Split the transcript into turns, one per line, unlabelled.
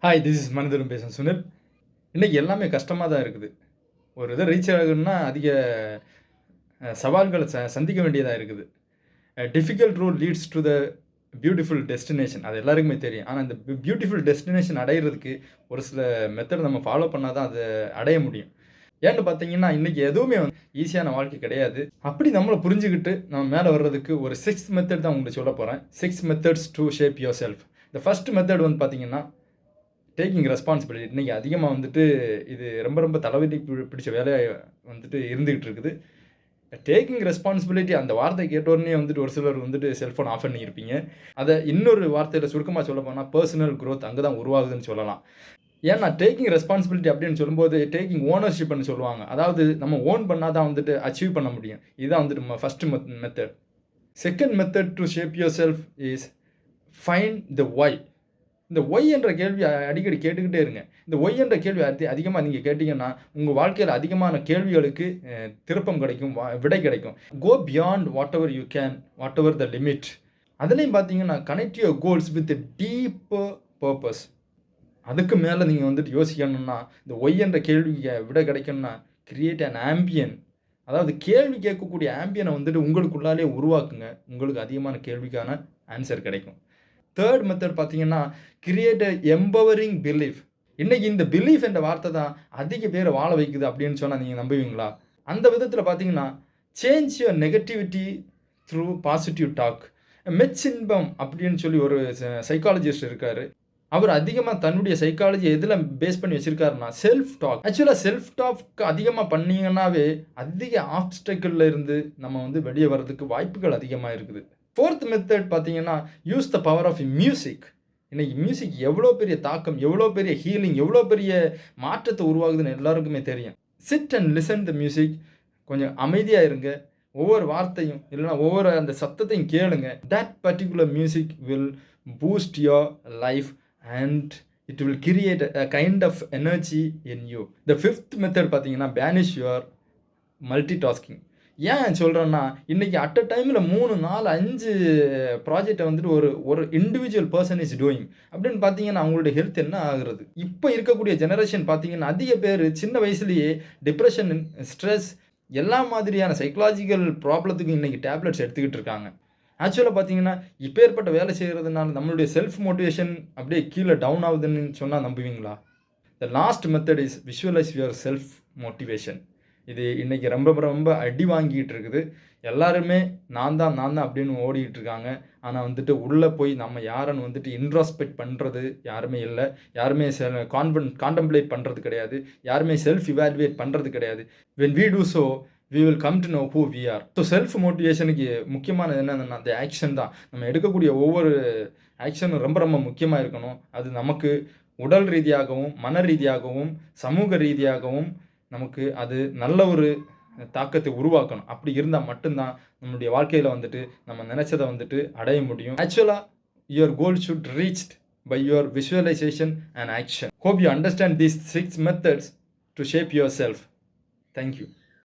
Hi, this is மனிதரும் பேசுகிறேன் சுனில். இன்றைக்கி எல்லாமே கஷ்டமாக தான் இருக்குது. ஒரு இதை ரீச் ஆகணும்னா அதிக சவால்களை சந்திக்க வேண்டியதாக இருக்குது. Difficult route leads to the beautiful destination. அது எல்லாருக்குமே தெரியும். ஆனால் இந்த பியூட்டிஃபுல் டெஸ்டினேஷன் அடையிறதுக்கு ஒரு சில மெத்தட் நம்ம ஃபாலோ பண்ணால் தான் அதை அடைய முடியும். ஏன்னு பார்த்தீங்கன்னா, இன்றைக்கி எதுவுமே ஈஸியான வாழ்க்கை கிடையாது. அப்படி நம்மளை புரிஞ்சுக்கிட்டு நம்ம மேலே வர்றதுக்கு ஒரு 6 மெத்தட் தான் உங்களுக்கு சொல்ல போகிறேன். 6 methods to shape your self. இந்த ஃபஸ்ட் மெத்தட் பார்த்தீங்கன்னா, டேக்கிங் ரெஸ்பான்சிபிலிட்டி. இன்றைக்கி அதிகமாக இது ரொம்ப ரொம்ப தலைவலி பிடிச்ச வேலையாக இருந்துகிட்டு இருக்குது. டேக்கிங் ரெஸ்பான்சிபிலிட்டி அந்த வார்த்தை கேட்டோடனே ஒரு சிலர் செல்ஃபோன் ஆஃப் பண்ணியிருப்பீங்க. அதை இன்னொரு வார்த்தையில் சுருக்கமாக சொல்ல போனால் பர்சனல் க்ரோத் அங்கே தான் உருவாகுதுன்னு சொல்லலாம். ஏன்னா டேக்கிங் ரெஸ்பான்சிபிலிட்டி அப்படின்னு சொல்லும்போது டேக்கிங் ஓனர்ஷிப்னு சொல்லுவாங்க. அதாவது நம்ம ஓன் பண்ணால் தான் அச்சீவ் பண்ண முடியும். இதுதான் நம்ம first method. Second method to shape yourself is find the why. இந்த ஒய் என்ற கேள்வி அடிக்கடி கேட்டுக்கிட்டே இருங்க. இந்த ஒய் என்ற கேள்வி அதிகமாக நீங்கள் கேட்டிங்கன்னா உங்கள் வாழ்க்கையில் அதிகமான கேள்விகளுக்கு திருப்பம் கிடைக்கும், விடை கிடைக்கும். Go beyond whatever you can, whatever the limit. அதுலேயும் பார்த்தீங்கன்னா connect your goals with deeper purpose. அதுக்கு மேலே நீங்கள் யோசிக்கணும்னா இந்த ஒய் என்ற கேள்விக்கு விடை கிடைக்கணும்னா கிரியேட் அன் ஆம்பியன். அதாவது கேள்வி கேட்கக்கூடிய ஆம்பியனை உங்களுக்குள்ளாலே உருவாக்குங்க. உங்களுக்கு அதிகமான கேள்விக்கான ஆன்சர் கிடைக்கும். தேர்ட் மெத்தட் பார்த்தீங்கன்னா கிரியேட் அ எம்பவரிங் பிலீஃப். இன்றைக்கி இந்த பிலீஃப் என்ற வார்த்தை தான் அதிக பேரை வாழ வைக்குது அப்படின்னு சொன்னால் நீங்கள் நம்புவீங்களா? அந்த விதத்தில் பார்த்தீங்கன்னா change your negativity through positive talk. மெச்சின்பம் அப்படின்னு சொல்லி ஒரு சைக்காலஜிஸ்ட் இருக்கார். அவர் அதிகமாக தன்னுடைய சைக்காலஜி எதில் பேஸ் பண்ணி வச்சுருக்காருன்னா செல்ஃப் டாக். ஆக்சுவலாக செல்ஃப் டாக் அதிகமாக பண்ணிங்கன்னாவே அதிக ஆப்ஸ்டக்கிளில் இருந்து நம்ம வெளியே வர்றதுக்கு வாய்ப்புகள் அதிகமாக இருக்குது. ஃபோர்த் மெத்தட் பார்த்தீங்கன்னா use the power of music. இன்றைக்கி மியூசிக் எவ்வளோ பெரிய தாக்கம், எவ்வளோ பெரிய ஹீலிங், எவ்வளோ பெரிய மாற்றத்தை உருவாகுதுன்னு எல்லாருக்குமே தெரியும். Sit and listen the music. கொஞ்சம் அமைதியாக இருங்க. ஒவ்வொரு வார்த்தையும் இல்லைனா ஒவ்வொரு அந்த சத்தத்தையும் கேளுங்க. That particular music will boost your life and it will create a kind of energy in you. The fifth method பார்த்தீங்கன்னா பேனிஷ் யுவர் மல்டி டாஸ்கிங். ஏன் சொல்கிறேன்னா இன்றைக்கி அட் அ டைமில் 3, 4, 5 ப்ராஜெக்டை ஒரு இண்டிவிஜுவல் பர்சன் இஸ் டூயிங் அப்படின்னு பார்த்தீங்கன்னா அவங்களுடைய ஹெல்த் என்ன ஆகுறது? இப்போ இருக்கக்கூடிய ஜெனரேஷன் பார்த்தீங்கன்னா அதிக பேர் சின்ன வயசுலேயே டிப்ரெஷன், ஸ்ட்ரெஸ் எல்லா மாதிரியான சைக்கலாஜிக்கல் ப்ராப்ளத்துக்கு இன்றைக்கி டேப்லெட்ஸ் எடுத்துக்கிட்டு இருக்காங்க. ஆக்சுவலாக பார்த்தீங்கன்னா இப்போ ஏற்பட்ட வேலை செய்கிறதுனால நம்மளுடைய செல்ஃப் மோட்டிவேஷன் அப்படியே கீழே டவுன் ஆகுதுன்னு சொன்னால் நம்புவீங்களா? The last method is visualise your self motivation. இது இன்றைக்கி ரொம்ப ரொம்ப அடி வாங்கிட்டு இருக்குது. எல்லாருமே நான் தான் அப்படின்னு ஓடிக்கிட்டு இருக்காங்க. ஆனால் உள்ளே போய் நம்ம யாருன்னு இன்ட்ராஸ்பெக்ட் பண்ணுறது யாருமே இல்லை. யாருமே காண்டம்ப்ளேட் பண்ணுறது கிடையாது. யாருமே செல்ஃப் இவாலுவேட் பண்ணுறது கிடையாது. When we do so we will come to know who we are. So self மோட்டிவேஷனுக்கு முக்கியமானது என்னன்னா அந்த ஆக்ஷன் தான். நம்ம எடுக்கக்கூடிய ஒவ்வொரு ஆக்ஷனும் ரொம்ப ரொம்ப முக்கியமாக இருக்கணும். அது நமக்கு உடல் ரீதியாகவும், மன ரீதியாகவும், சமூக ரீதியாகவும் நமக்கு அது நல்ல ஒரு தாக்கத்தை உருவாக்கணும். அப்படி இருந்தால் மட்டும்தான் நம்மளுடைய வாழ்க்கையில் நம்ம நினச்சதை அடைய முடியும். ஆக்சுவலாக your goal should reached by your visualization and action. Hope you understand these 6 methods to shape yourself. Thank you.